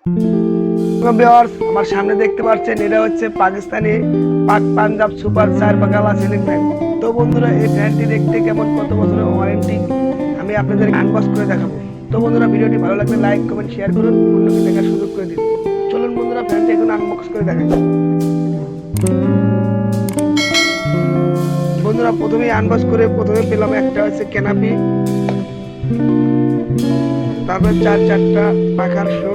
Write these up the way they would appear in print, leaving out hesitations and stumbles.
Viewers, আমার সামনে দেখতে পাচ্ছেন এটা হচ্ছে পাকিস্তানি পাক পাঞ্জাব সুপার 4 বাকালা সিলিং ফ্যান। তো বন্ধুরা, এই ফ্যানটি দেখতে কেমন, কত বছরের ওয়ারেন্টি, আমি আপনাদের আনবক্স করে দেখাবো। তো বন্ধুরা, ভিডিওটি ভালো লাগলে লাইক কমেন্ট শেয়ার করুন, অন্যকে দেখার সুযোগ করে দিন। চলুন বন্ধুরা, ফ্যানটি এখন আনবক্স করে দেখাই। বন্ধুরা, প্রথমেই আনবক্স করে প্রথমে পেলাম একটা হচ্ছে ক্যানাপি, তারপর চারটা পাখার শো,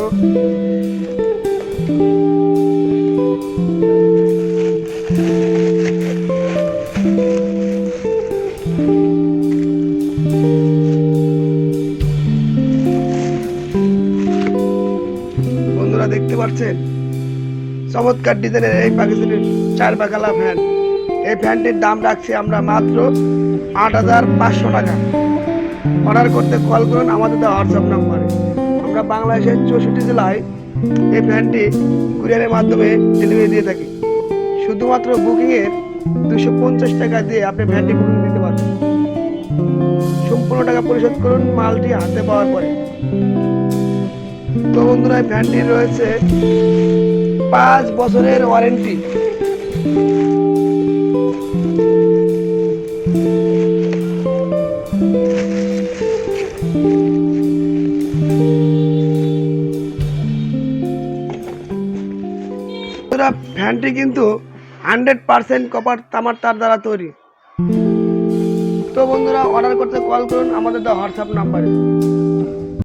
বন্ধুরা দেখতে পাচ্ছেন চমৎকার ডিজাইনের এই পাকিস্তানি 4 বাকালা ফ্যান। এই ফ্যানটির দাম রাখছি আমরা মাত্র 8,500 টাকা। অর্ডার করতে কল করুন আমাদের দেওয়া হোয়াটসঅ্যাপ নাম্বারে। আমরা বাংলাদেশের 64 জেলায় এই ফ্যানটি কুরিয়ারের মাধ্যমে ডেলিভারি দিয়ে থাকি। শুধুমাত্র বুকিংয়ের 250 টাকা দিয়ে আপনি ফ্যানটি বুকিং দিতে পারবেন। সম্পূর্ণ টাকা পরিশোধ করুন মালটি হাতে পাওয়ার পরে। তো বন্ধুরা, এই ফ্যানটি রয়েছে 5 বছরের ওয়ারেন্টি। ফ্যানটি কিন্তু 100% কপার তামার তার দ্বারা তৈরি। তো বন্ধুরা, অর্ডার করতে কল করুন আমাদের দেওয়া হোয়াটসঅ্যাপ নাম্বারে।